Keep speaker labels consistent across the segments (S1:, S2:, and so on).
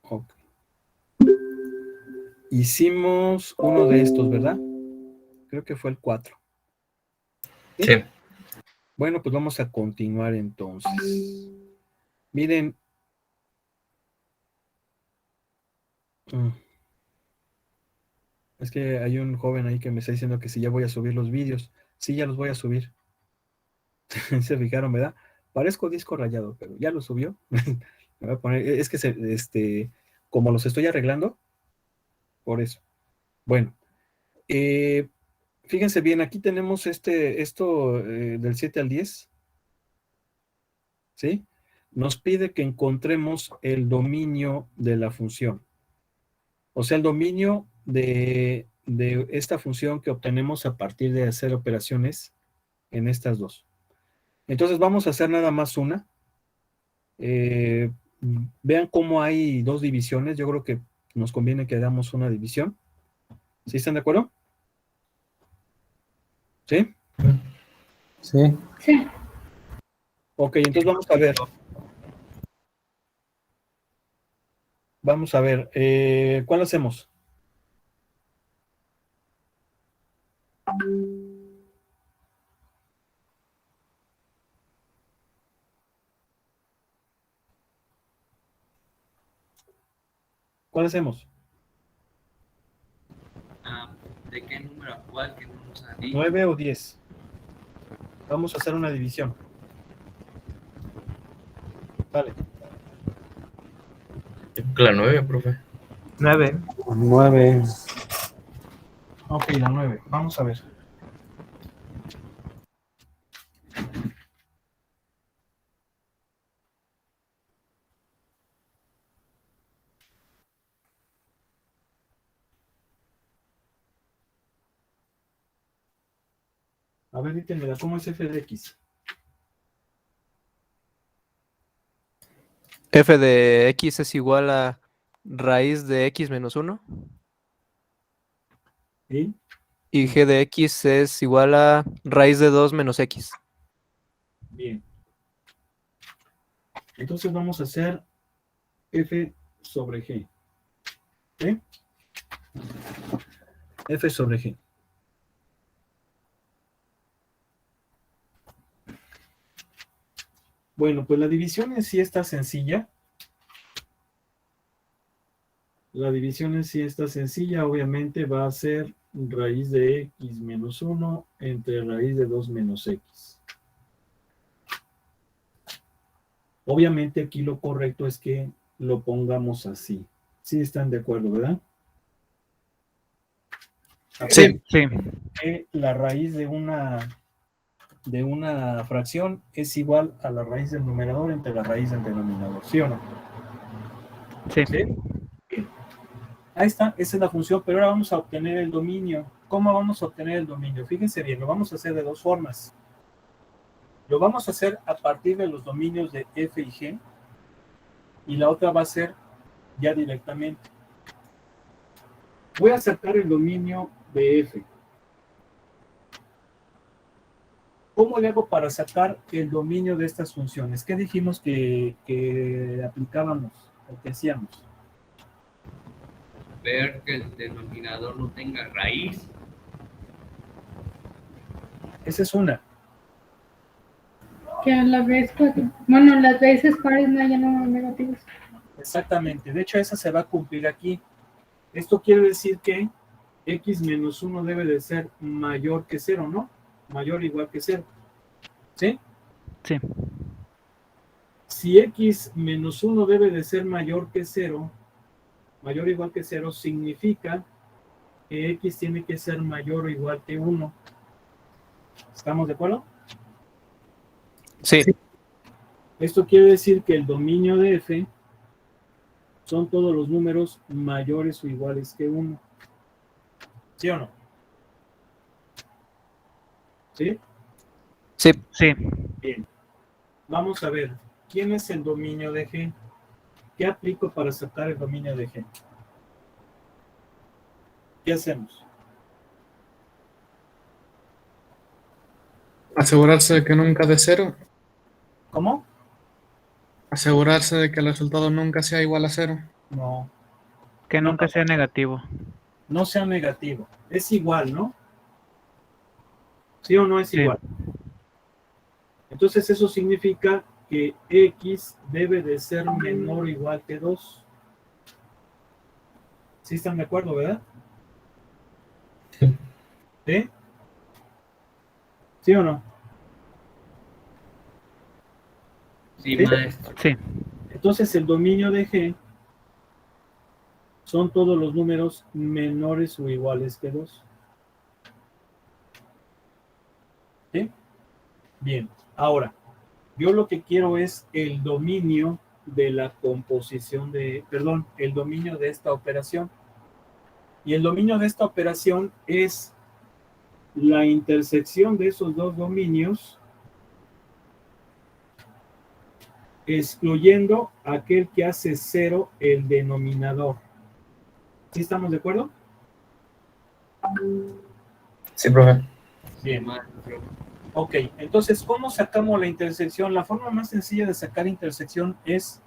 S1: Ok. Hicimos uno de estos, ¿verdad? Creo que fue el 4.
S2: Sí.
S1: Bueno, pues vamos a continuar entonces. Miren. Es que hay un joven ahí que me está diciendo que si ya voy a subir los vídeos. Sí, ya los voy a subir. Se fijaron, ¿verdad? Parezco disco rayado, pero ya lo subió. Me voy a poner, es que como los estoy arreglando, por eso. Bueno, fíjense bien, aquí tenemos esto del 7 al 10, ¿sí? Nos pide que encontremos el dominio de la función. O sea, el dominio de esta función que obtenemos a partir de hacer operaciones en estas dos. Entonces vamos a hacer nada más una. Vean cómo hay dos divisiones. Yo creo que nos conviene que hagamos una división. ¿Sí están de acuerdo? ¿Sí?
S3: Sí.
S4: Sí.
S1: Ok, entonces vamos a ver. Vamos a ver. ¿Cuál hacemos? ¿Cuál hacemos?
S5: ¿De qué número a cuál que no nos ha dicho?
S1: 9 o 10. Vamos a hacer una división. Vale.
S2: La 9, profe.
S3: 9. 9.
S1: Ok, la 9. Vamos a ver. A ver, díganme, ¿cómo es f de x?
S6: F de x es igual a raíz de x menos 1.
S1: ¿Sí?
S6: Y g de x es igual a raíz de 2 menos x.
S1: Bien. Entonces vamos a hacer f sobre g. ¿Sí? F sobre g. Bueno, pues la división en sí está sencilla. La división en sí está sencilla. Obviamente va a ser raíz de x menos 1 entre raíz de 2 menos x. Obviamente aquí lo correcto es que lo pongamos así. Sí están de acuerdo, ¿verdad?
S6: Sí.
S1: Que la raíz de una fracción es igual a la raíz del numerador entre la raíz del denominador, ¿sí o no?
S3: Sí.
S1: ¿Sí? Bien. Ahí está, esa es la función, pero ahora vamos a obtener el dominio. ¿Cómo vamos a obtener el dominio? Fíjense bien, lo vamos a hacer de dos formas. Lo vamos a hacer a partir de los dominios de f y g, y la otra va a ser ya directamente. Voy a sacar el dominio de f. ¿Cómo le hago para sacar el dominio de estas funciones? ¿Qué dijimos que aplicábamos o que hacíamos?
S5: Ver que el denominador no tenga raíz.
S1: Esa es una.
S4: Que a la vez, bueno, las veces pares no hayan números negativos.
S1: Exactamente. De hecho, esa se va a cumplir aquí. Esto quiere decir que x menos 1 debe de ser mayor que 0, ¿no? Mayor o igual que 0. ¿Sí?
S3: Sí.
S1: Si x menos 1 debe de ser mayor que 0, mayor o igual que 0, significa que x tiene que ser mayor o igual que 1. ¿Estamos de acuerdo?
S6: Sí.
S1: Esto quiere decir que el dominio de f son todos los números mayores o iguales que 1. ¿Sí o no? ¿Sí?
S6: Sí.
S3: Sí.
S1: Bien. Vamos a ver. ¿Quién es el dominio de g? ¿Qué aplico para sacar el dominio de g? ¿Qué hacemos?
S7: Asegurarse de que nunca dé cero.
S1: ¿Cómo?
S7: Asegurarse de que el resultado nunca sea igual a cero.
S1: No,
S3: Que
S1: No,
S3: nunca
S1: no.
S3: sea negativo.
S1: no sea negativo. Es igual, ¿no? ¿Sí o no es
S3: Sí.
S1: igual? Entonces eso significa que X debe de ser menor o igual que 2. ¿Sí están de acuerdo, verdad? ¿Sí? ¿Sí o no?
S5: Sí,
S1: ¿Sí?
S5: maestro.
S3: Sí.
S1: Entonces el dominio de G son todos los números menores o iguales que 2. ¿Sí? Bien. Ahora, yo lo que quiero es el dominio de la composición de, perdón, el dominio de esta operación. Y el dominio de esta operación es la intersección de esos dos dominios, excluyendo aquel que hace 0 el denominador. ¿Sí estamos de acuerdo?
S2: Sí, profe.
S5: Sí,
S1: Bien.
S5: maestro.
S1: Ok, entonces, ¿cómo sacamos la intersección? La forma más sencilla de sacar intersección es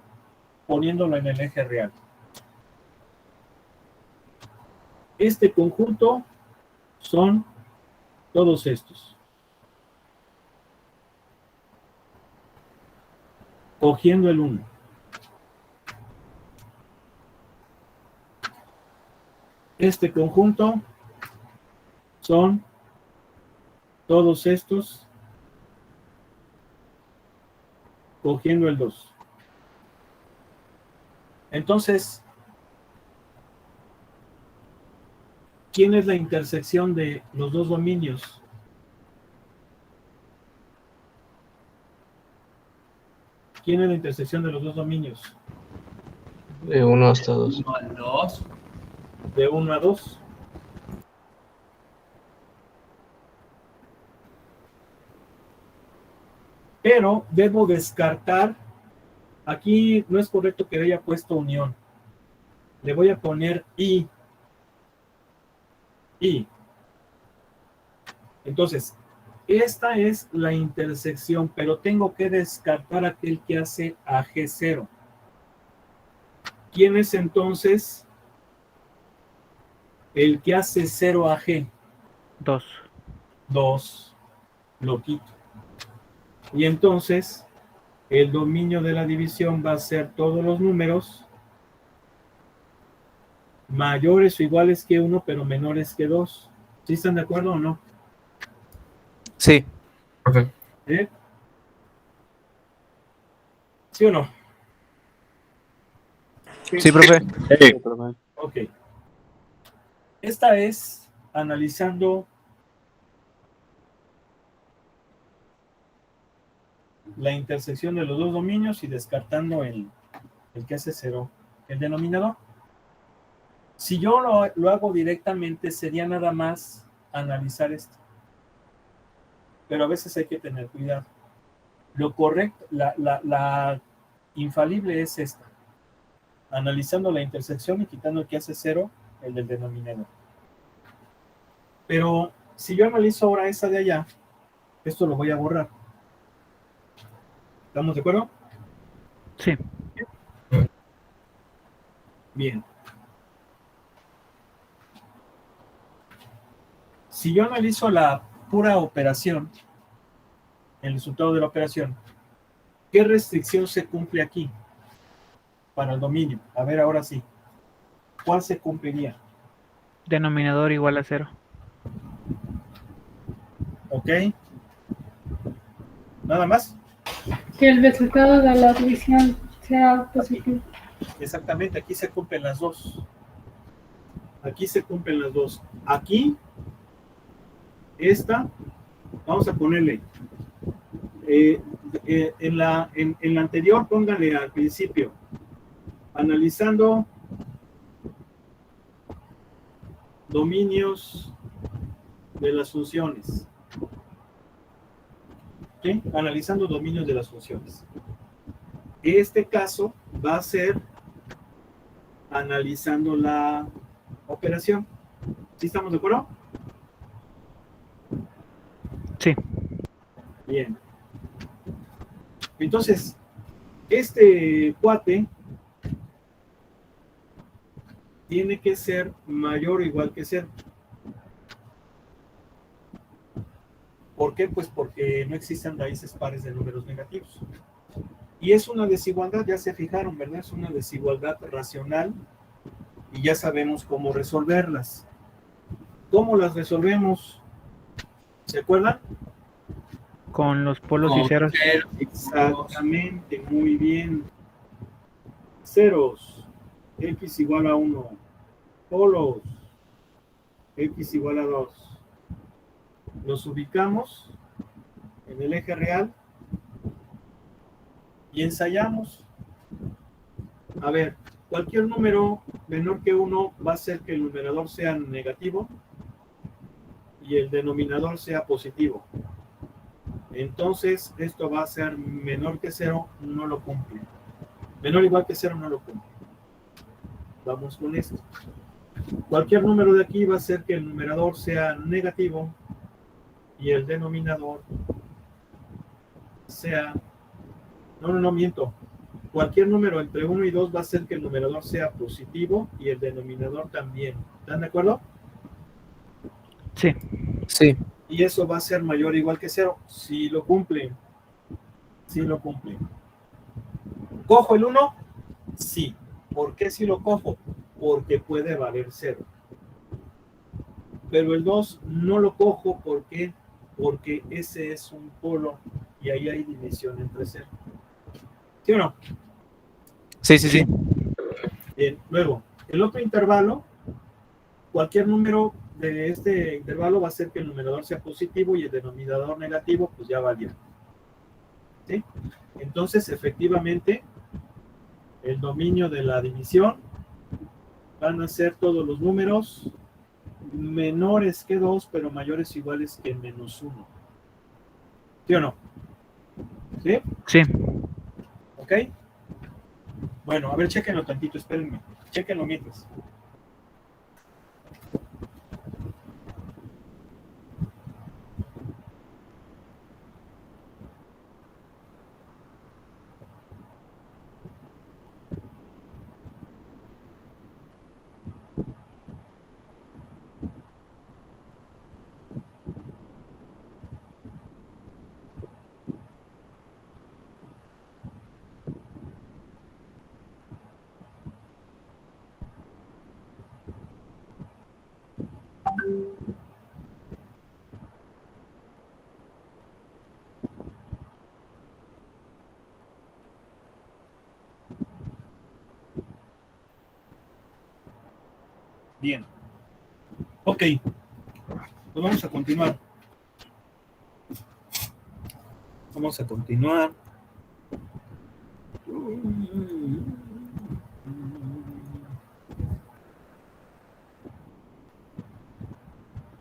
S1: poniéndolo en el eje real. Este conjunto son todos estos. Cogiendo el 1. Este conjunto son todos estos cogiendo el 2. Entonces, ¿quién es la intersección de los dos dominios? ¿Quién es la intersección de los dos dominios?
S2: De 1 hasta 2.
S5: 1 al 2.
S1: De 1 a 2. Pero debo descartar, aquí no es correcto que haya puesto unión. Le voy a poner I. Entonces, esta es la intersección, pero tengo que descartar aquel que hace a G0. ¿Quién es entonces el que hace 0 a G?
S3: 2.
S1: 2. Lo quito. Y entonces, el dominio de la división va a ser todos los números mayores o iguales que 1, pero menores que 2. ¿Sí están de acuerdo o no?
S6: Sí.
S2: Profe.
S1: ¿Eh? ¿Sí o no?
S6: Sí, profe.
S1: Ok. Esta es analizando la intersección de los dos dominios y descartando el que hace 0, el denominador. Si yo lo hago directamente, sería nada más analizar esto. Pero a veces hay que tener cuidado. Lo correcto, la infalible es esta. Analizando la intersección y quitando el que hace 0, el del denominador. Pero si yo analizo ahora esa de allá, esto lo voy a borrar. ¿Estamos de acuerdo?
S3: Sí.
S1: Bien. Si yo analizo la pura operación, el resultado de la operación, ¿qué restricción se cumple aquí para el dominio? A ver, ahora sí. ¿Cuál se cumpliría?
S3: Denominador igual a 0.
S1: ¿Ok? ¿Nada más?
S4: Que el resultado de la división sea positivo.
S1: Exactamente, aquí se cumplen las dos. Aquí se cumplen las dos. Aquí, esta, vamos a ponerle, en la anterior, pónganle al principio, analizando dominios de las funciones. ¿Sí? Analizando dominios de las funciones. Este caso va a ser analizando la operación. ¿Sí estamos de acuerdo?
S3: Sí.
S1: Bien. Entonces, este cuate tiene que ser mayor o igual que 0. ¿Por qué? Pues porque no existen raíces pares de números negativos. Y es una desigualdad, ya se fijaron, ¿verdad? Es una desigualdad racional y ya sabemos cómo resolverlas. ¿Cómo las resolvemos? ¿Se acuerdan?
S3: Con los polos y ceros.
S1: Exactamente, muy bien. Ceros, x igual a 1. Polos, x igual a 2. Los ubicamos en el eje real y ensayamos. A ver, cualquier número menor que 1 va a hacer que el numerador sea negativo y el denominador sea positivo. Entonces, esto va a ser menor que 0, no lo cumple. Menor o igual que 0, no lo cumple. Vamos con esto. Cualquier número de aquí va a hacer que el numerador sea negativo y el denominador sea... No, miento. Cualquier número entre 1 y 2 va a hacer que el numerador sea positivo y el denominador también. ¿Están de acuerdo?
S3: Sí.
S6: Sí.
S1: Y eso va a ser mayor o igual que 0. Si lo cumple. Si lo cumple. ¿Cojo el 1? Sí. ¿Por qué si lo cojo? Porque puede valer 0. Pero el 2 no lo cojo, ¿por qué? Porque ese es un polo y ahí hay división entre 0. ¿Sí o no?
S6: Sí, sí, sí.
S1: Bien, luego, el otro intervalo, cualquier número de este intervalo va a hacer que el numerador sea positivo y el denominador negativo, pues ya valió. ¿Sí? Entonces, efectivamente, el dominio de la división van a ser todos los números menores que 2, pero mayores o iguales que menos 1. ¿Sí o no? ¿Sí?
S3: Sí.
S1: ¿Ok? Bueno, a ver, chéquenlo tantito, espérenme. Chéquenlo mientras. Bien. Ok. Pues vamos a continuar. Vamos a continuar.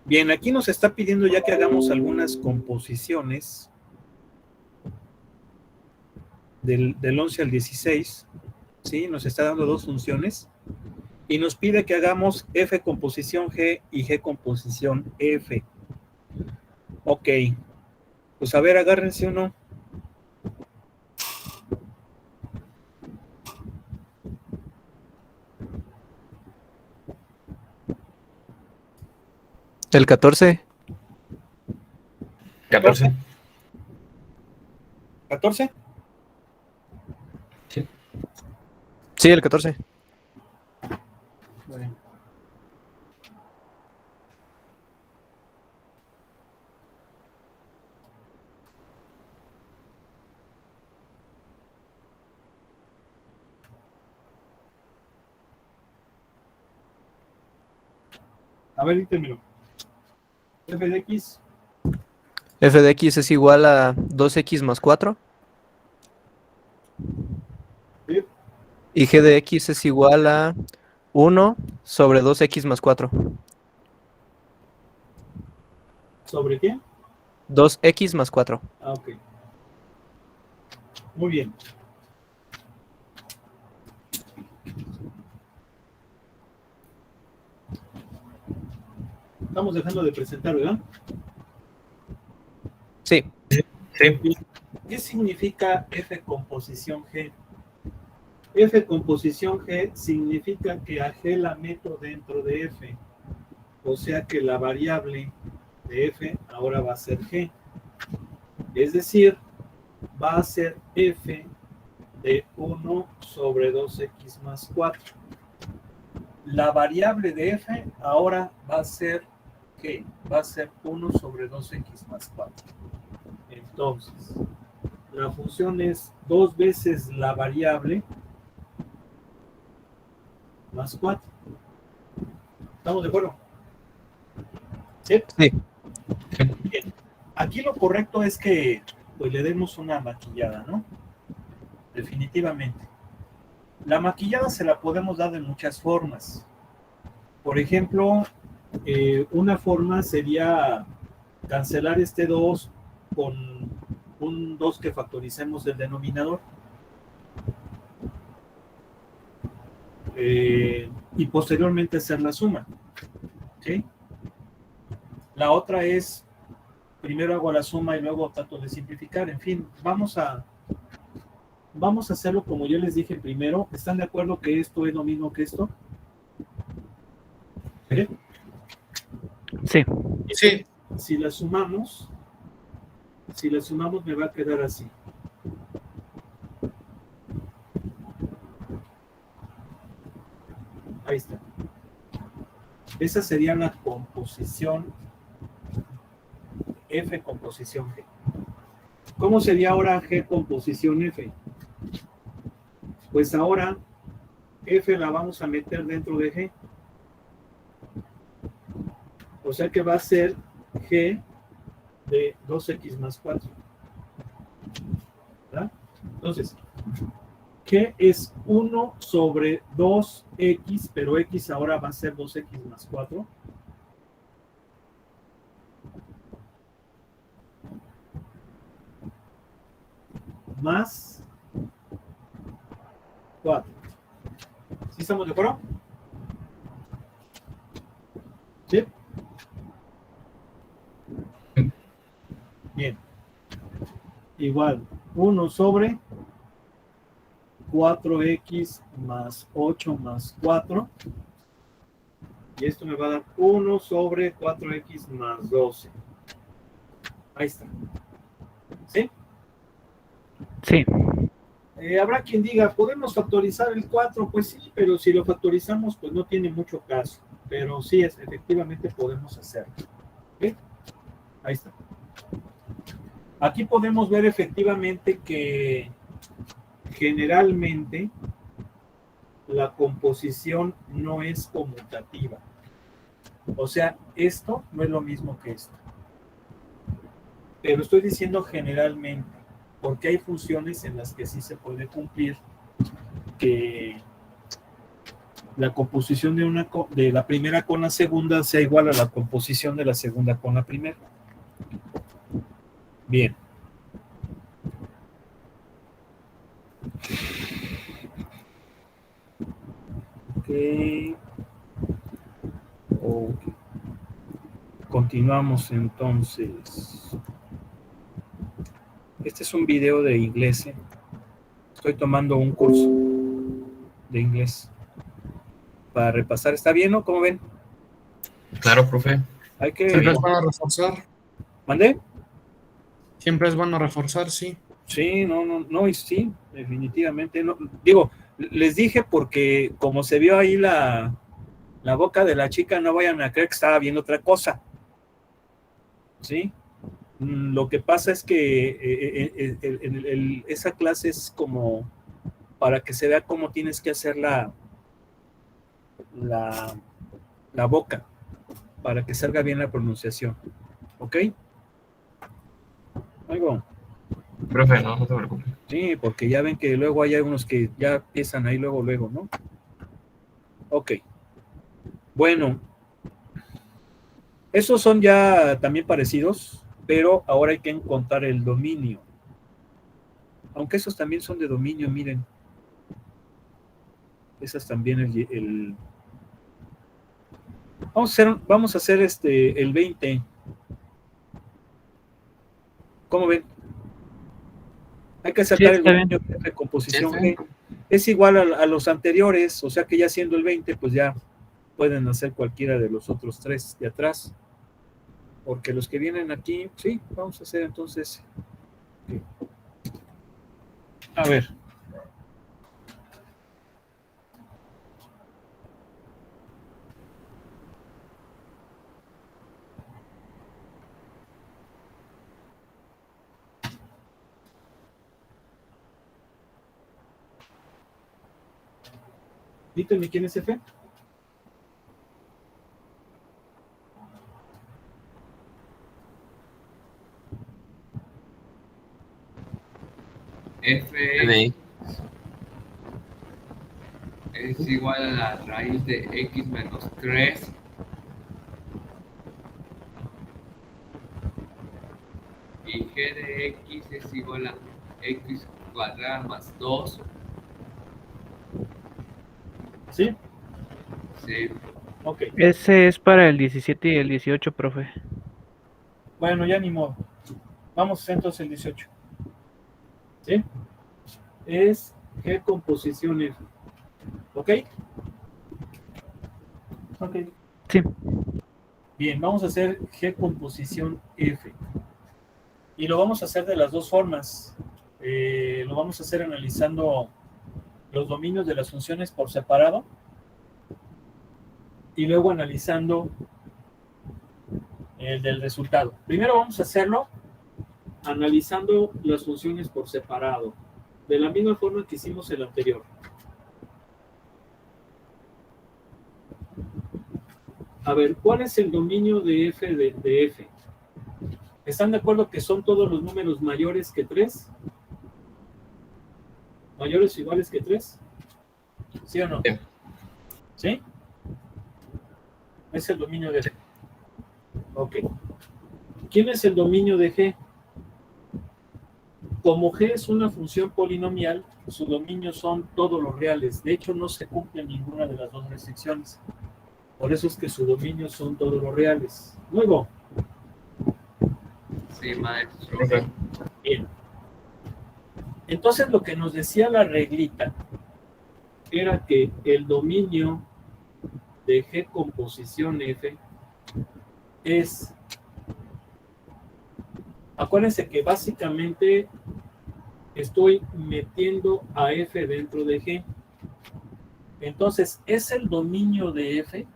S1: Bien, aquí nos está pidiendo ya que hagamos algunas composiciones del 11 al 16. ¿Sí? Nos está dando dos funciones. Y nos pide que hagamos F composición G y G composición F. Ok. Pues a ver, agárrense uno.
S6: El 14.
S2: 14.
S1: ¿14?
S6: Sí, el 14.
S1: Bueno. A ver, dítemelo. F de X.
S6: F de X es igual a 2X más 4.
S1: ¿Sí?
S6: Y G de X es igual a 1 sobre 2X más 4.
S1: ¿Sobre qué?
S6: 2X más 4.
S1: Ah, ok. Muy bien. Estamos dejando de presentar, ¿verdad?
S6: Sí.
S2: Sí.
S1: ¿Qué significa F composición G? F composición G significa que a G la meto dentro de F. O sea que la variable de F ahora va a ser G. Es decir, va a ser F de 1 sobre 2x más 4. La variable de F ahora va a ser G. Va a ser 1 sobre 2x más 4. Entonces, la función es 2 veces la variable más 4. ¿Estamos de acuerdo? ¿Sí?
S6: Sí.
S1: Bien. Aquí lo correcto es que pues le demos una maquillada, ¿no? Definitivamente. La maquillada se la podemos dar de muchas formas. Por ejemplo, una forma sería cancelar este 2 con un 2 que factoricemos del denominador. Y posteriormente hacer la suma. ¿Sí? La otra es, primero hago la suma y luego trato de simplificar. En fin, vamos a hacerlo como yo les dije primero. ¿Están de acuerdo que esto es lo mismo que esto? ¿Sí?
S3: Sí.
S7: Sí.
S1: Si la sumamos me va a quedar así. Ahí está. Esa sería la composición F composición G. ¿Cómo sería ahora G composición F? Pues ahora F la vamos a meter dentro de G. O sea que va a ser G de 2x más 4. ¿Verdad? Entonces, G es 1 sobre 2x, pero x ahora va a ser 2x más 4. Más 4. ¿Sí estamos de acuerdo? ¿Sí? Bien. Igual, 1 sobre 4x más 8 más 4. Y esto me va a dar 1 sobre 4x más 12. Ahí está. ¿Sí?
S3: Sí.
S1: Habrá quien diga, ¿podemos factorizar el 4? Pues sí, pero si lo factorizamos, pues no tiene mucho caso. Pero sí, efectivamente podemos hacerlo. ¿Sí? Ahí está. Aquí podemos ver efectivamente que generalmente la composición no es conmutativa. O sea, esto no es lo mismo que esto. Pero estoy diciendo generalmente, porque hay funciones en las que sí se puede cumplir que la composición de la primera con la segunda sea igual a la composición de la segunda con la primera. Bien. Ok. Continuamos entonces. Este es un video de inglés. Estoy tomando un curso de inglés para repasar. ¿Está bien, no? ¿Cómo ven?
S2: Claro, profe.
S1: Hay que...
S7: Siempre es bueno reforzar.
S1: ¿Mandé?
S7: Siempre es bueno reforzar, sí.
S1: Sí, no, y sí, definitivamente. No. Digo, les dije porque como se vio ahí la boca de la chica, no vayan a creer que estaba viendo otra cosa. ¿Sí? Lo que pasa es que esa clase es como para que se vea cómo tienes que hacer la boca, para que salga bien la pronunciación. ¿Ok? Algo.
S2: Profe, no te preocupes.
S1: Sí, porque ya ven que luego hay algunos que ya empiezan ahí luego, ¿no? Ok. Bueno. Esos son ya también parecidos, pero ahora hay que encontrar el dominio. Aunque esos también son de dominio, miren. Esas también Vamos a hacer el 20. ¿Cómo ven? Hay que sacar el dominio de composición
S2: Sí,
S1: G. es igual a los anteriores, o sea que ya siendo el 20, pues ya pueden hacer cualquiera de los otros tres de atrás. Porque los que vienen aquí, sí, vamos a hacer entonces. A ver. Díganme quién es F.
S5: F
S2: PDI.
S5: es igual a la raíz de x menos 3 y g de x es igual a x cuadrada más 2.
S1: ¿Sí?
S5: Sí.
S1: Ok.
S3: Ese es para el 17 y el 18, profe.
S1: Bueno, ya ni modo. Vamos entonces el 18. ¿Sí? Es G composición F. ¿Ok? Ok.
S3: Sí.
S1: Bien, vamos a hacer G composición F. Y lo vamos a hacer de las dos formas. Lo vamos a hacer analizando los dominios de las funciones por separado y luego analizando el del resultado. Primero vamos a hacerlo analizando las funciones por separado, de la misma forma que hicimos el anterior. A ver, ¿cuál es el dominio de f de f? ¿Están de acuerdo que son todos los números mayores que 3? ¿Mayores o iguales que 3? ¿Sí o no?
S2: Sí.
S1: ¿Sí? Es el dominio de f. Ok. ¿Quién es el dominio de g? Como g es una función polinomial, su dominio son todos los reales. De hecho, no se cumple ninguna de las dos restricciones. Por eso es que su dominio son todos los reales. Luego,
S5: Sí, maestro.
S2: Profe.
S1: bien. Entonces, lo que nos decía la reglita era que el dominio de G composición F es, acuérdense que básicamente estoy metiendo a F dentro de G. Entonces, es el dominio de F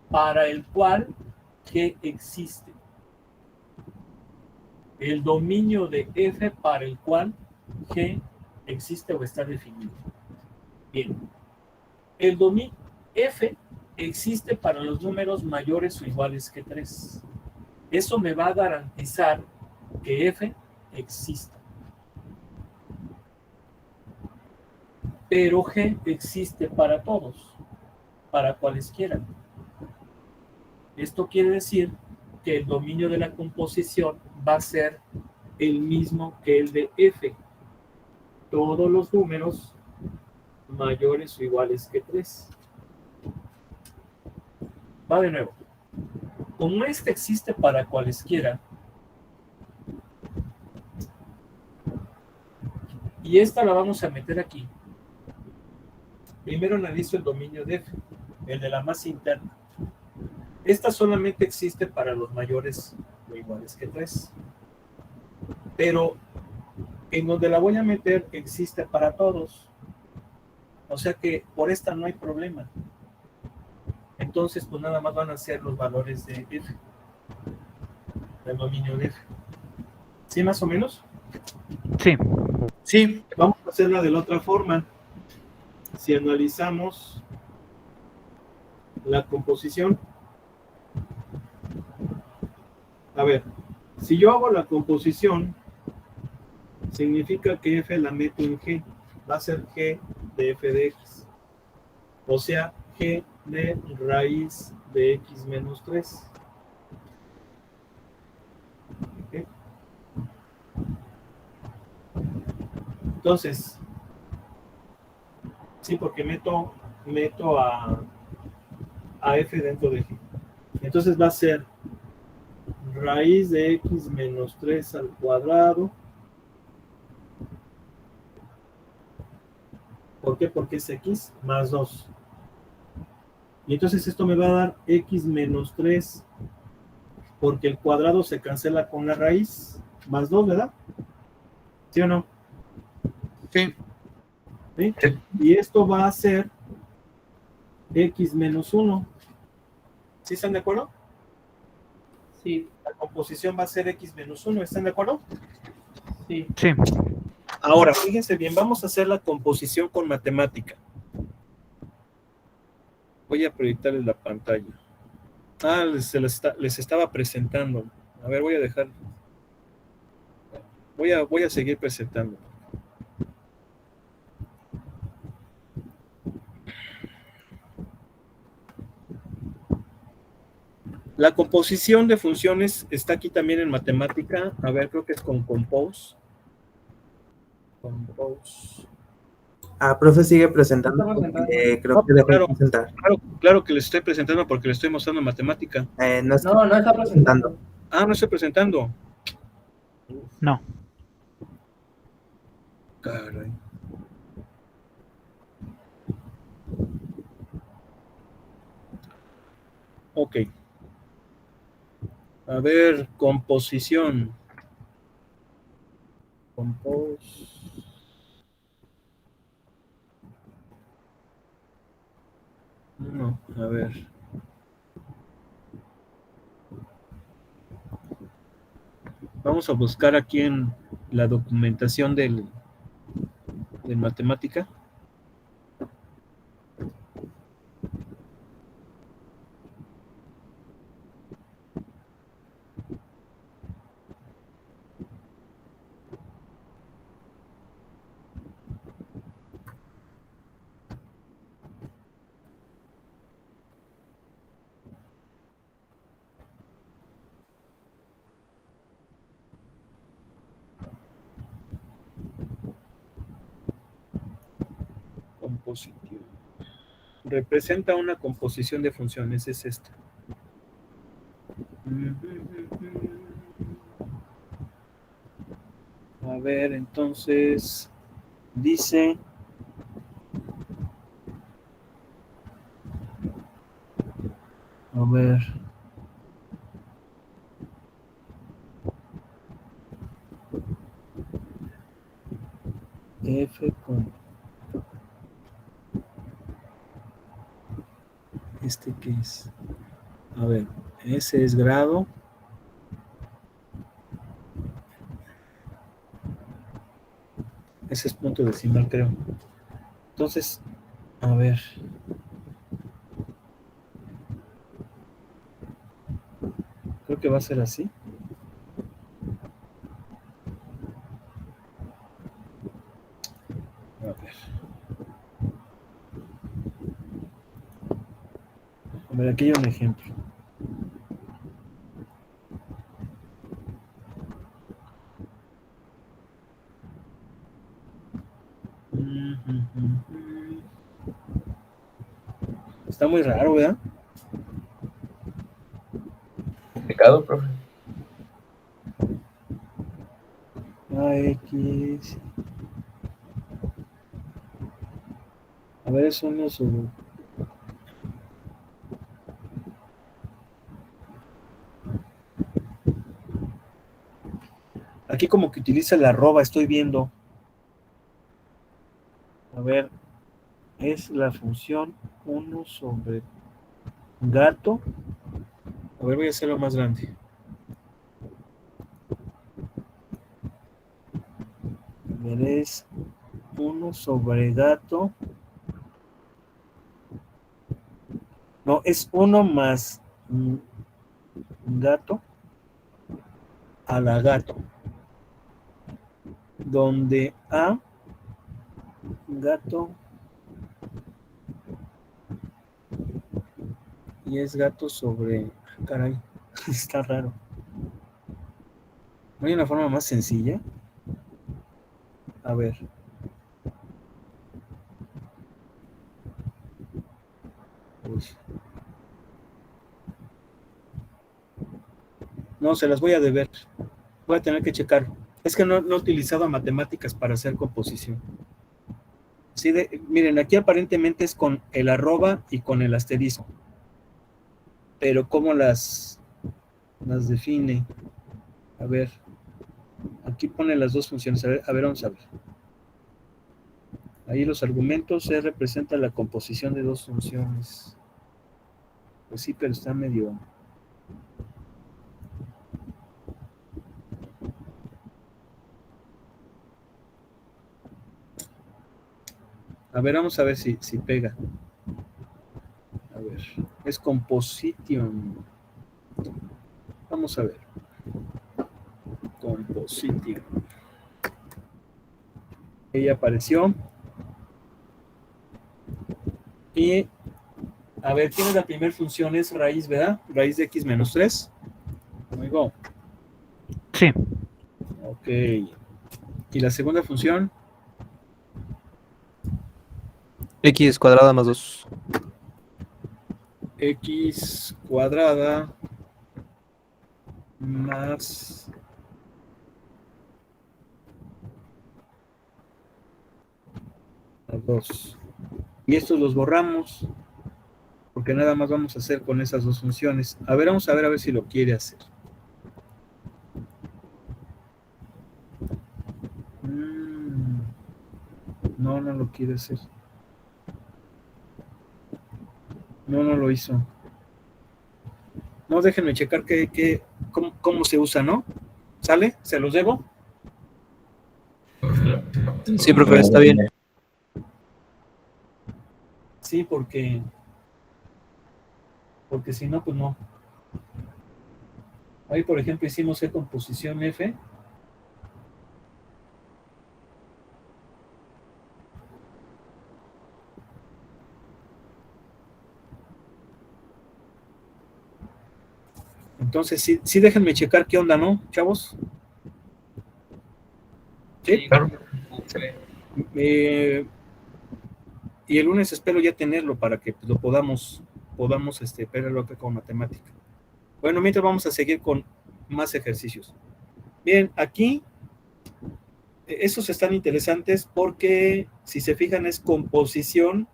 S1: para el cual G existe. El dominio de F para el cual G existe o está definido. Bien. El dominio F existe para los números mayores o iguales que 3. Eso me va a garantizar que F exista. Pero G existe para todos, para cualesquiera. Esto quiere decir que el dominio de la composición va a ser el mismo que el de F. Todos los números mayores o iguales que 3. Va de nuevo. Como este existe para cualesquiera, y esta la vamos a meter aquí, primero analizo el dominio de F, el de la masa interna. Esta solamente existe para los mayores o iguales que 3. Pero en donde la voy a meter existe para todos. O sea que por esta no hay problema. Entonces, pues nada más van a ser los valores de F, del dominio de F. ¿Sí, más o menos?
S3: Sí.
S7: Sí,
S1: Vamos a hacerla de la otra forma. Si analizamos la composición, a ver, si yo hago la composición, significa que F la meto en G, va a ser G de F de X, o sea, G de raíz de X menos 3. ¿Okay? Entonces, sí, porque meto a F dentro de G. Entonces va a ser raíz de X menos 3 al cuadrado por ¿Por qué? Porque es x más 2. Y entonces esto me va a dar x menos 3, porque el cuadrado se cancela con la raíz, más 2, ¿verdad? ¿Sí o no?
S7: Sí.
S1: ¿Sí?
S2: Sí.
S1: Y esto va a ser x menos 1. ¿Sí están de acuerdo?
S8: Sí,
S1: La composición va a ser x menos 1. ¿Están de acuerdo?
S8: sí.
S3: Sí.
S1: Ahora, fíjense bien, vamos a hacer la composición con matemática. Voy a proyectarles la pantalla. Les estaba presentando. A ver, voy a dejar. Voy a seguir presentando. La composición de funciones está aquí también en matemática. A ver, creo que es con compose. Compose.
S9: Profe, sigue presentando
S8: Está
S9: porque
S8: presentando.
S9: creo que dejó de
S1: Claro.
S9: presentar.
S1: Claro que les estoy presentando porque les estoy mostrando matemática.
S9: No es que
S8: No, no está presentando.
S1: No estoy presentando.
S3: No.
S1: Caray. Ok. A ver, composición. Compose. No, a ver. Vamos a buscar aquí en la documentación de matemática. Composición. Representa una composición de funciones, es esta. A ver, entonces dice a ver F con ¿este qué es? A ver, ese es grado. Ese es punto decimal, creo. Entonces, a ver. Creo que va a ser así. A ver. A ver, aquí hay un ejemplo. Está muy raro, ¿verdad?
S2: Complicado, profe.
S1: AX. A ver, eso no sobre. Aquí como que utiliza la arroba, estoy viendo. A ver, es la función 1 sobre gato. A ver, voy a hacerlo más grande. A ver, es 1 sobre gato. No, es 1 más gato a la gato. Donde A, gato, y es gato sobre... Caray, está raro. ¿No hay una forma más sencilla? A ver. Uy. No, se las voy a deber. Voy a tener que checar. Es que no he utilizado matemáticas para hacer composición. Sí, miren, aquí aparentemente es con el arroba y con el asterisco. Pero ¿cómo las define? A ver, aquí pone las dos funciones. A ver, vamos a ver. Ahí los argumentos se representa la composición de dos funciones. Pues sí, pero está medio... A ver, vamos a ver si pega. A ver, es composition. Vamos a ver. Composition. Ella apareció. Y, a ver, ¿quién es la primera función? Es raíz, ¿verdad? Raíz de x menos 3. Luego.
S3: Sí.
S1: Ok. ¿Y la segunda función?
S6: X cuadrada más 2.
S1: X cuadrada más 2. Y estos los borramos porque nada más vamos a hacer con esas dos funciones. A ver, vamos a ver si lo quiere hacer. No lo quiere hacer. No lo hizo. No, déjenme checar cómo se usa, ¿no? ¿Sale? ¿Se los debo?
S6: Sí, profe, está bien.
S1: Sí, porque si no, pues no. Ahí, por ejemplo, hicimos E composición F. Entonces, sí déjenme checar qué onda, ¿no, chavos? ¿Sí?
S2: Claro.
S1: Y el lunes espero ya tenerlo para que lo podamos verlo acá con matemática. Bueno, mientras vamos a seguir con más ejercicios. Bien, aquí esos están interesantes porque, si se fijan, es composición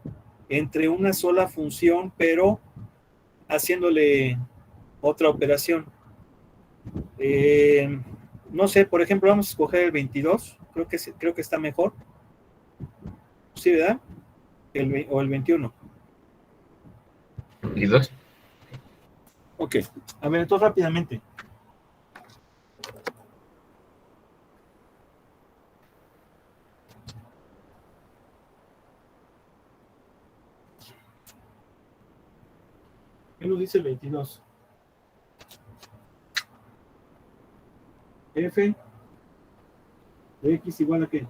S1: entre una sola función, pero haciéndole otra operación. No sé, por ejemplo, vamos a escoger el 22. Creo que está mejor. ¿Sí, verdad? O el 21.
S2: 22.
S1: Ok. A ver, entonces rápidamente. ¿Qué nos dice el 22? F de x igual a qué?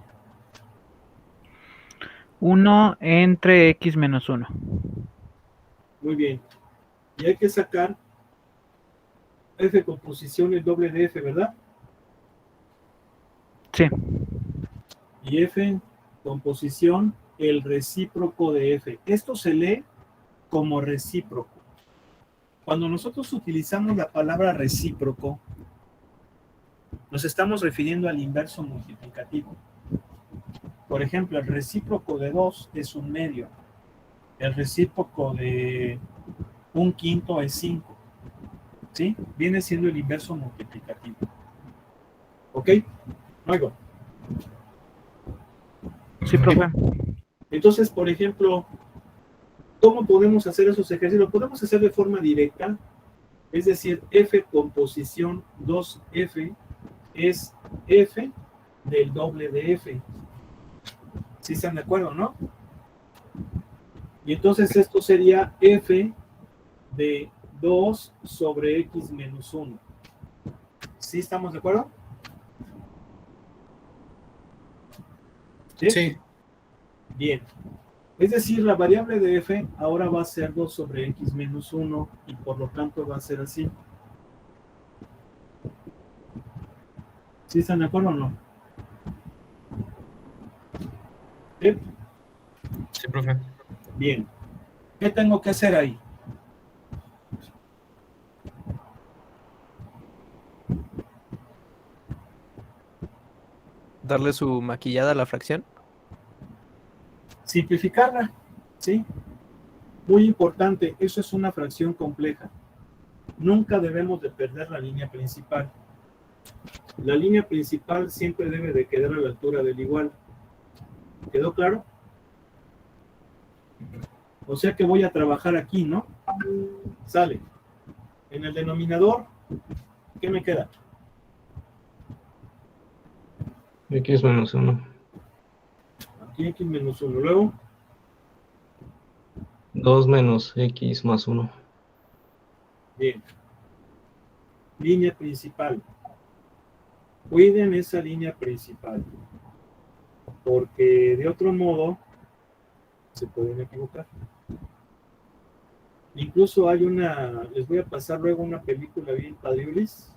S3: 1 entre x menos 1.
S1: Muy bien. Y hay que sacar f composición el doble de f, ¿verdad?
S3: Sí.
S1: Y f composición el recíproco de f. Esto se lee como recíproco. Cuando nosotros utilizamos la palabra recíproco, nos estamos refiriendo al inverso multiplicativo. Por ejemplo, el recíproco de 2 es 1/2. El recíproco de 1/5 es 5. ¿Sí? Viene siendo el inverso multiplicativo. ¿Ok? Luego.
S3: Sí, profe.
S1: Entonces, por ejemplo, ¿cómo podemos hacer esos ejercicios? Lo podemos hacer de forma directa. Es decir, f composición 2f es f del doble de f. ¿Sí están de acuerdo, no? Y entonces esto sería f de 2 sobre x menos 1. ¿Sí estamos de acuerdo? ¿Sí?
S7: Sí.
S1: Bien. Es decir, la variable de f ahora va a ser 2 sobre x menos 1 y por lo tanto va a ser así. ¿Sí están de acuerdo o no? ¿Sí?
S2: Sí, profe.
S1: Bien. ¿Qué tengo que hacer ahí?
S6: Darle su maquillada a la fracción.
S1: simplificarla, ¿sí? Muy importante, eso es una fracción compleja. Nunca debemos de perder la línea principal. La línea principal siempre debe de quedar a la altura del igual. ¿Quedó claro? O sea que voy a trabajar aquí, ¿no? Sale. En el denominador, ¿qué me queda?
S2: X menos 1.
S1: Aquí x menos 1. Luego,
S2: 2 menos X más 1.
S1: bien. Línea principal. Cuiden esa línea principal. Porque de otro modo se pueden equivocar. Incluso hay les voy a pasar luego una película bien padriulis.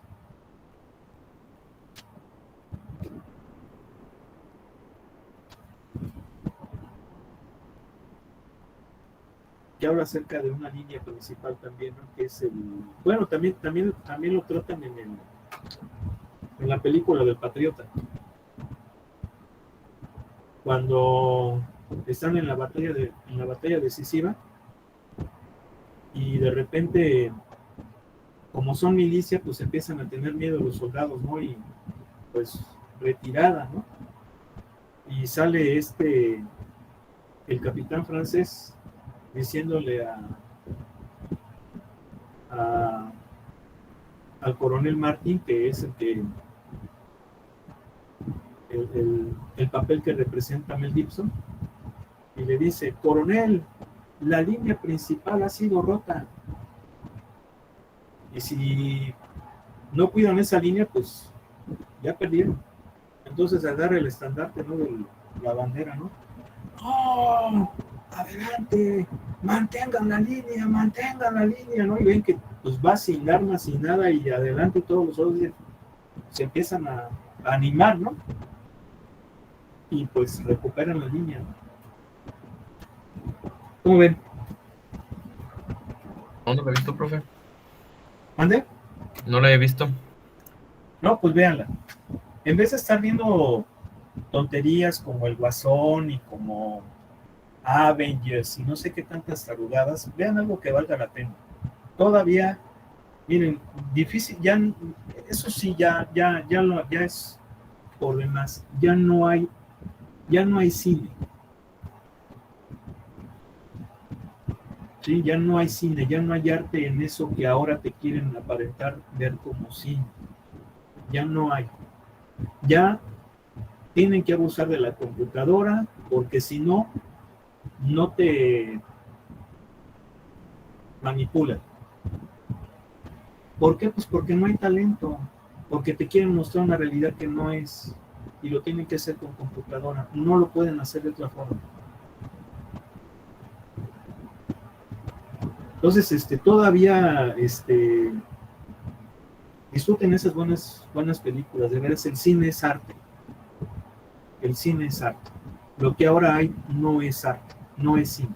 S1: Que habla acerca de una línea principal también, ¿no? Que es bueno, también lo tratan en la película del Patriota. Cuando están en la batalla decisiva y de repente, como son milicia, pues empiezan a tener miedo los soldados, ¿no? Y pues retirada, ¿no? Y sale el capitán francés diciéndole al coronel Martin, que es el papel que representa Mel Gibson, y le dice: coronel, la línea principal ha sido rota, y si no cuidan esa línea, pues ya perdieron. Entonces agarra el estandarte, ¿no? De la bandera, ¿no? ¡Oh! Adelante, mantengan la línea, ¿no? Y ven que pues va sin armas, sin nada, y adelante todos los otros se empiezan a animar, ¿no? Y pues recuperan la línea, ¿no? ¿Cómo ven?
S2: No lo he visto, profe.
S1: ¿Mande?
S2: No lo he visto.
S1: No, pues véanla. En vez de estar viendo tonterías como el Guasón y como Avengers y no sé qué tantas tarugadas, vean algo que valga la pena. Todavía, miren, difícil, ya, eso sí, ya es por demás, ya no hay cine. Sí, ya no hay cine, ya no hay arte en eso que ahora te quieren aparentar ver como cine. Ya no hay. Ya tienen que abusar de la computadora, porque si no, no te manipulan. ¿Por qué? Pues porque no hay talento, porque te quieren mostrar una realidad que no es, y lo tienen que hacer con computadora, no lo pueden hacer de otra forma. Entonces, todavía, disfruten esas buenas películas, de veras, el cine es arte. El cine es arte. Lo que ahora hay no es arte, no es cine.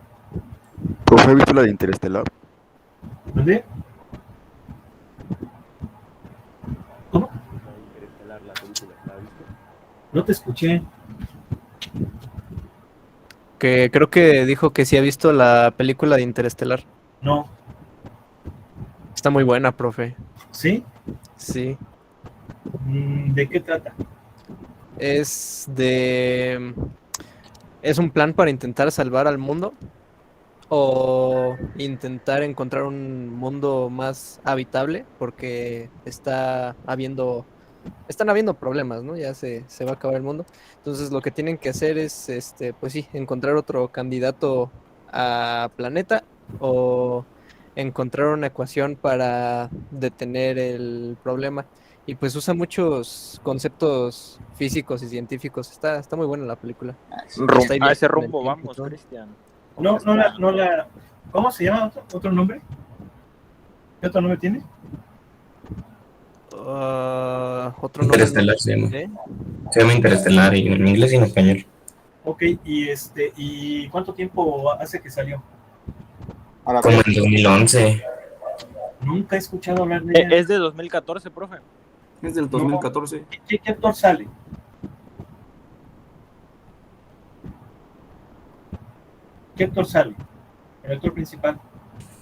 S10: ¿Profe, ha visto la de Interestelar?
S1: ¿Vale? ¿Cómo? No te escuché.
S6: Que creo que dijo que sí ha visto la película de Interestelar.
S1: No.
S6: Está muy buena, profe.
S1: ¿Sí?
S6: Sí.
S1: ¿De qué trata?
S6: Es un plan para intentar salvar al mundo o intentar encontrar un mundo más habitable, porque están habiendo problemas, ¿no? Ya se va a acabar el mundo. Entonces lo que tienen que hacer es pues sí, encontrar otro candidato a planeta o encontrar una ecuación para detener el problema. Y pues usa muchos conceptos físicos y científicos. Está muy buena la película.
S11: A ese rumbo vamos, Cristian.
S1: No la. ¿Cómo se llama otro nombre? ¿Qué otro nombre tiene?
S6: Otro nombre.
S12: Interestelar se llama. Se llama Interestelar en inglés y en español.
S1: Ok, ¿y cuánto tiempo hace que salió?
S12: Como en 2011.
S1: Nunca he escuchado hablar de ella.
S11: Es de 2014, profe.
S12: Es del 2014.
S1: ¿Qué actor sale? ¿Qué actor sale? El actor principal.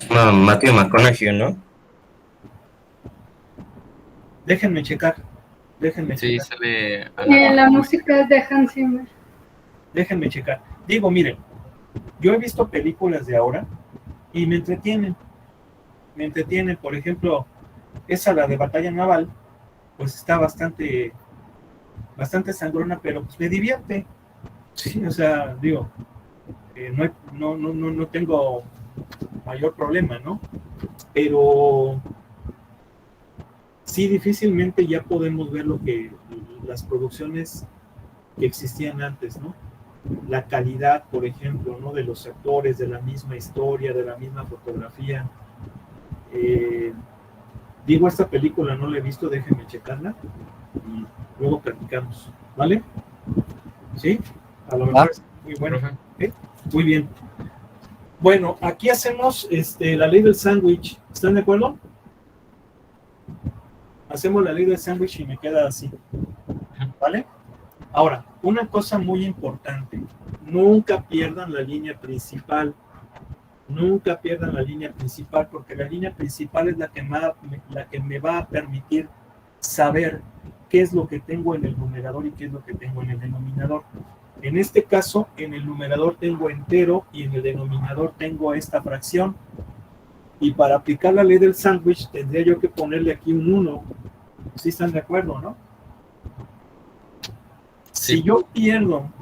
S12: No, Matthew McConaughey, ¿no?
S1: Déjenme checar.
S2: Sí,
S1: checar.
S2: sale.
S4: La música es de Hans Zimmer.
S1: Déjenme checar. Digo, miren, yo he visto películas de ahora y me entretienen. Por ejemplo, esa, la de Batalla Naval, pues está bastante sangrona, pero pues me divierte. Sí, o sea, digo, no tengo mayor problema, ¿no? Pero sí, difícilmente ya podemos ver las producciones que existían antes, ¿no? La calidad, por ejemplo, ¿no? De los actores, de la misma historia, de la misma fotografía. Digo, esta película no la he visto, déjenme checarla y luego platicamos, ¿vale? ¿Sí? A lo mejor es muy bueno. ¿Okay? Muy bien. Bueno, aquí hacemos la ley del sándwich. ¿Están de acuerdo? Hacemos la ley del sándwich y me queda así. ¿Vale? Ahora, una cosa muy importante. Nunca pierdan la línea principal. Nunca pierdan la línea principal, porque la línea principal es la que me va a permitir saber qué es lo que tengo en el numerador y qué es lo que tengo en el denominador. En este caso, en el numerador tengo entero y en el denominador tengo esta fracción. Y para aplicar la ley del sándwich tendría yo que ponerle aquí un 1. ¿Sí están de acuerdo, no?
S2: Sí.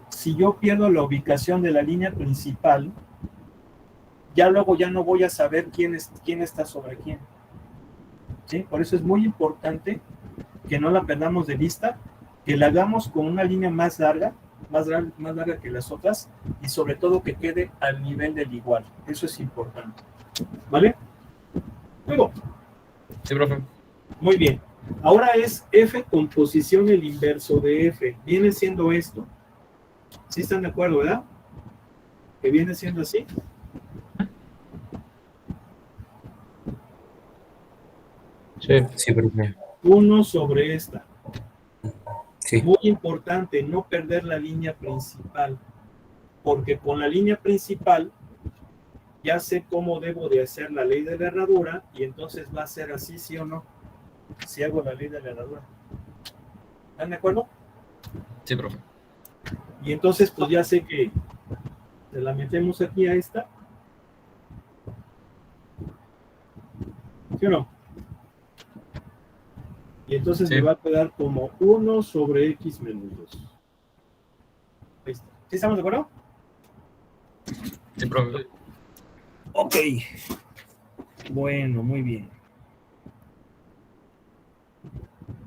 S1: Si yo pierdo la ubicación de la línea principal, ya luego ya no voy a saber quién está sobre quién. ¿Sí? Por eso es muy importante que no la perdamos de vista, que la hagamos con una línea más larga que las otras, y sobre todo que quede al nivel del igual. Eso es importante. ¿Vale? Luego.
S2: Sí, profe.
S1: Muy bien. Ahora es F composición el inverso de F. Viene siendo esto. ¿Sí están de acuerdo, verdad? Que viene siendo así.
S12: Sí, profe.
S1: 1 sobre esta.
S12: Sí.
S1: Muy importante no perder la línea principal, porque con la línea principal ya sé cómo debo de hacer la ley de la herradura, y entonces va a ser así, ¿sí o no? Si hago la ley de la herradura. ¿Están de acuerdo?
S2: Sí, profe.
S1: Y entonces pues ya sé que se la metemos aquí a esta. ¿Sí o no? Y entonces me va a quedar como 1 sobre x menos 2. Ahí está. ¿Sí estamos de acuerdo?
S2: Sí, profe.
S1: Ok. Bueno, muy bien.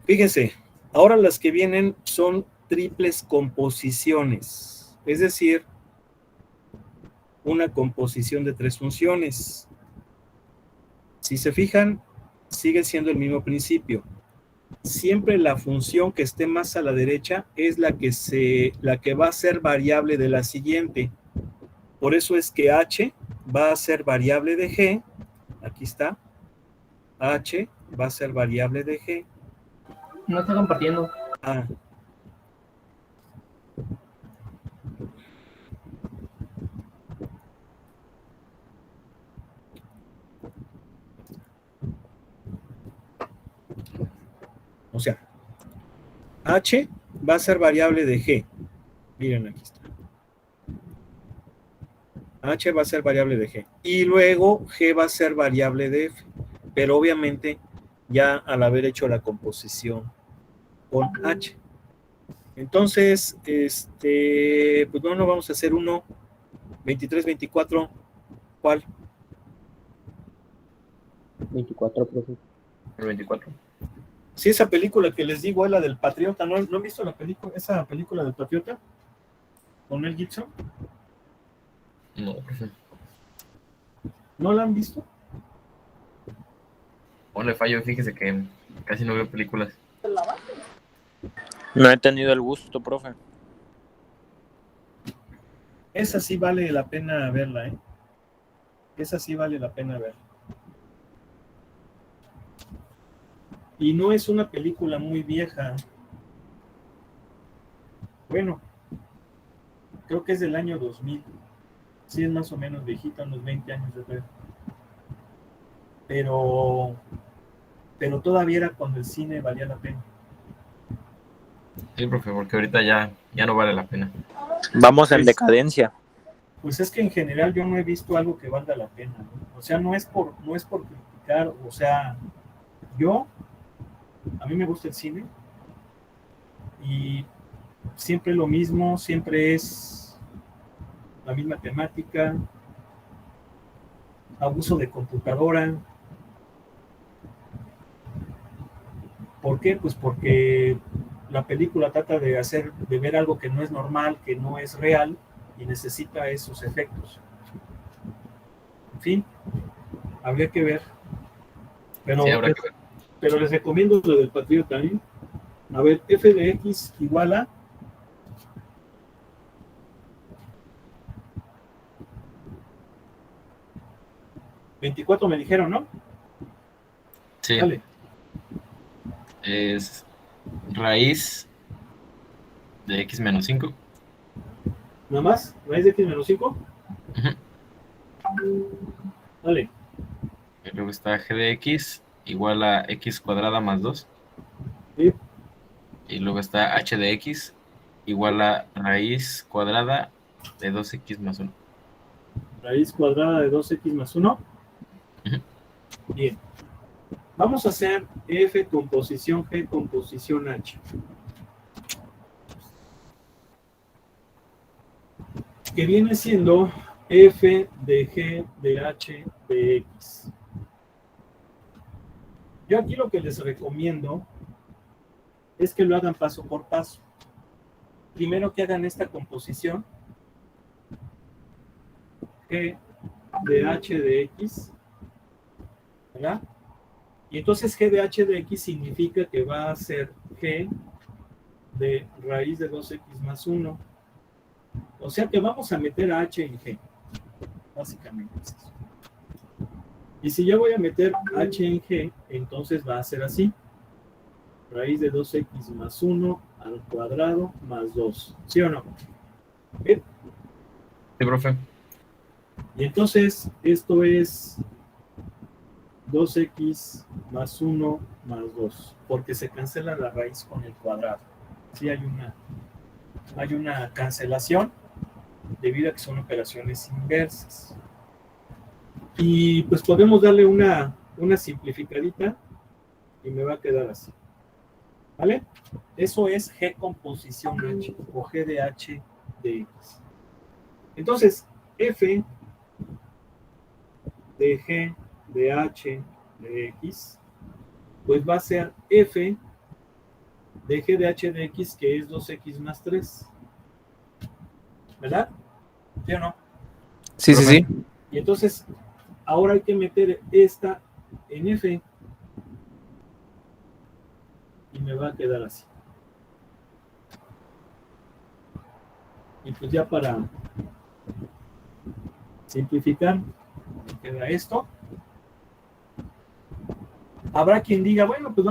S1: Fíjense, ahora las que vienen son triples composiciones. Es decir, una composición de 3 funciones. Si se fijan, sigue siendo el mismo principio. Siempre la función que esté más a la derecha es la que va a ser variable de la siguiente. Por eso es que h va a ser variable de g. Aquí está. H va a ser variable de g.
S8: No está compartiendo.
S1: Ah. O sea, h va a ser variable de g. Miren, aquí está. H va a ser variable de g. Y luego g va a ser variable de f. Pero obviamente ya al haber hecho la composición con h. Entonces, pues bueno, vamos a hacer 1, 23, 24. ¿Cuál?
S11: 24, profe.
S2: El 24.
S1: Sí, esa película que les digo es la del Patriota. ¿No han visto esa película del Patriota? ¿Con Mel Gibson?
S2: No, profe.
S1: ¿No la han visto?
S2: O le fallo, fíjese que casi no veo películas.
S11: No he tenido el gusto, profe.
S1: Esa sí vale la pena verla, ¿eh? Esa sí vale la pena verla. Y no es una película muy vieja. Bueno, creo que es del año 2000. Sí, es más o menos viejita, unos 20 años yo creo. Pero todavía era cuando el cine valía la pena.
S2: Sí, profe, porque ahorita ya no vale la pena.
S11: Vamos en
S1: Pues-
S11: decadencia.
S1: Pues es que en general yo no he visto algo que valga la pena, ¿no? O sea, no es por criticar, o sea, a mí me gusta el cine y siempre lo mismo, siempre es la misma temática, abuso de computadora. ¿Por qué? Pues porque la película trata de ver algo que no es normal, que no es real y necesita esos efectos. En fin, habría que ver. Pero,
S2: Sí, habrá que ver.
S1: pero les recomiendo lo del Patriota, ¿eh? A ver, f de x igual a $24 me dijeron, ¿no?
S2: Sí,
S1: Dale.
S2: es raíz de x menos 5.
S1: Nada más, raíz de x menos 5. Dale.
S2: Y luego está g de x igual a x cuadrada más 2.
S1: Sí.
S2: Y luego está h de x igual a raíz cuadrada de 2x más 1.
S1: Raíz cuadrada de 2x más 1.
S2: Ujú.
S1: Bien. Vamos a hacer f composición g composición h. Que viene siendo f de g de h de x. Yo aquí lo que les recomiendo es que lo hagan paso por paso. Primero que hagan esta composición g de h de x, ¿verdad? Y entonces g de h de x significa que va a ser g de raíz de 2x más 1. O sea que vamos a meter a h en g. Básicamente es eso. Y si yo voy a meter h en g, entonces va a ser así. Raíz de 2x más 1 al cuadrado más 2. ¿Sí o no? ¿Bien?
S2: Sí, profe.
S1: Y entonces esto es 2x más 1 más 2, porque se cancela la raíz con el cuadrado. Sí, hay una cancelación debido a que son operaciones inversas. Y pues podemos darle una simplificadita y me va a quedar así. ¿Vale? Eso es g composición h o g de h de x. Entonces, f de g de h de x, pues va a ser f de g de h de x, que es 2x más 3. ¿Verdad? ¿Sí o no?
S6: Sí, sí, sí.
S1: Y entonces, ahora hay que meter esta en f. Y me va a quedar así. Y pues ya para simplificar, me queda esto. Habrá quien diga, bueno, pues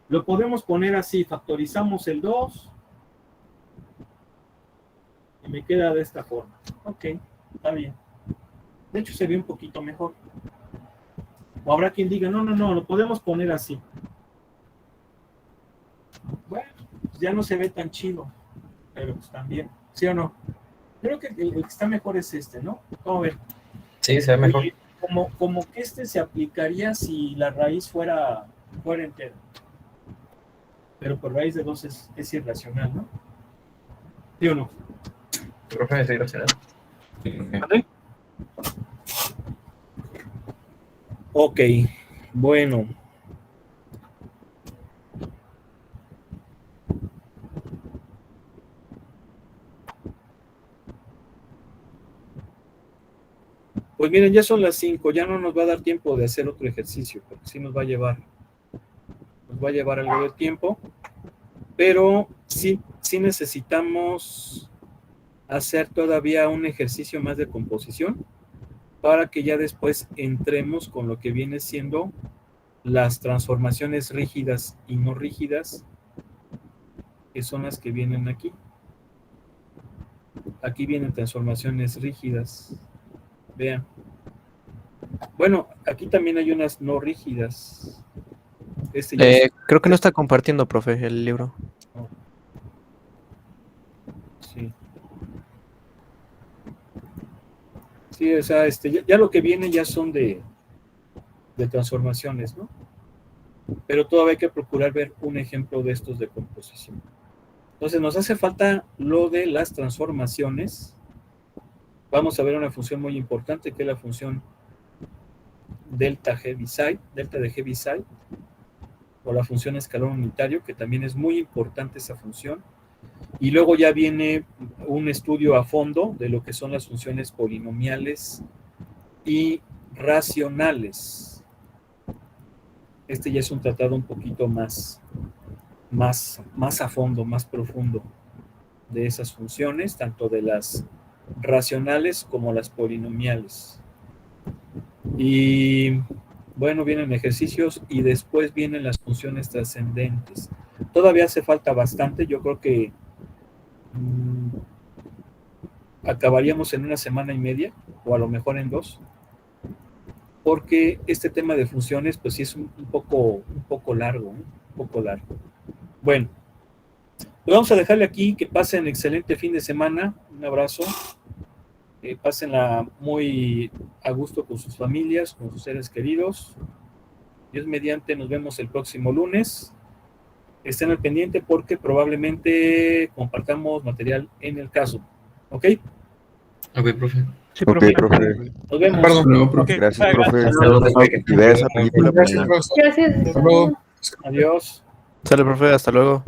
S1: lo podemos poner así, factorizamos el 2 y me queda de esta forma. Ok, está bien. De hecho se ve un poquito mejor. O habrá quien diga, no, lo podemos poner así. Bueno, pues ya no se ve tan chido, pero pues también, ¿sí o no? Creo que el que está mejor es este, ¿no? Vamos a ver.
S2: Sí, se ve mejor.
S1: Oye, como que este se aplicaría si la raíz fuera entera. Pero por raíz de 2 es irracional, ¿no? ¿Sí o no?
S2: Profe, ¿es irracional?
S1: ¿Vale? Ok, bueno. Pues miren, ya son las 5, ya no nos va a dar tiempo de hacer otro ejercicio, porque sí nos va a llevar algo de tiempo, pero sí necesitamos hacer todavía un ejercicio más de composición para que ya después entremos con lo que viene siendo las transformaciones rígidas y no rígidas, que son las que vienen aquí. aquí vienen transformaciones rígidas. Vean. Bueno, aquí también hay unas no rígidas. Este ya es-
S6: Creo que no está compartiendo, profe, el libro.
S1: Sí. Sí, o sea, ya lo que viene ya son de transformaciones, ¿no? Pero todavía hay que procurar ver un ejemplo de estos de composición. Entonces nos hace falta lo de las transformaciones. Vamos a ver una función muy importante que es la función delta de Heaviside, o la función escalar unitario, que también es muy importante esa función. Y luego ya viene un estudio a fondo de lo que son las funciones polinomiales y racionales. Este ya es un tratado un poquito más a fondo, más profundo de esas funciones, tanto de las racionales como las polinomiales. Y bueno, vienen ejercicios y después vienen las funciones trascendentes. Todavía hace falta bastante, yo creo que acabaríamos en una semana y media, o a lo mejor en 2, porque este tema de funciones, pues sí es un poco largo, ¿eh? Un poco largo. Bueno, pues vamos a dejarle aquí, que pasen excelente fin de semana, un abrazo, pásenla muy a gusto con sus familias, con sus seres queridos. Dios mediante, nos vemos el próximo lunes. Estén al pendiente porque probablemente compartamos material en el caso. ¿Ok?
S2: Ok, profe.
S3: Sí,
S10: Ok,
S3: profe.
S10: profe.
S1: Nos vemos.
S7: Perdón.
S13: Luego, profe.
S10: Gracias, profe.
S12: Hasta luego, profe.
S10: Y vea esa película
S7: Gracias,
S10: mañana.
S7: profesor.
S4: Gracias.
S7: Hasta luego.
S1: Adiós.
S6: Sale, profe, hasta luego.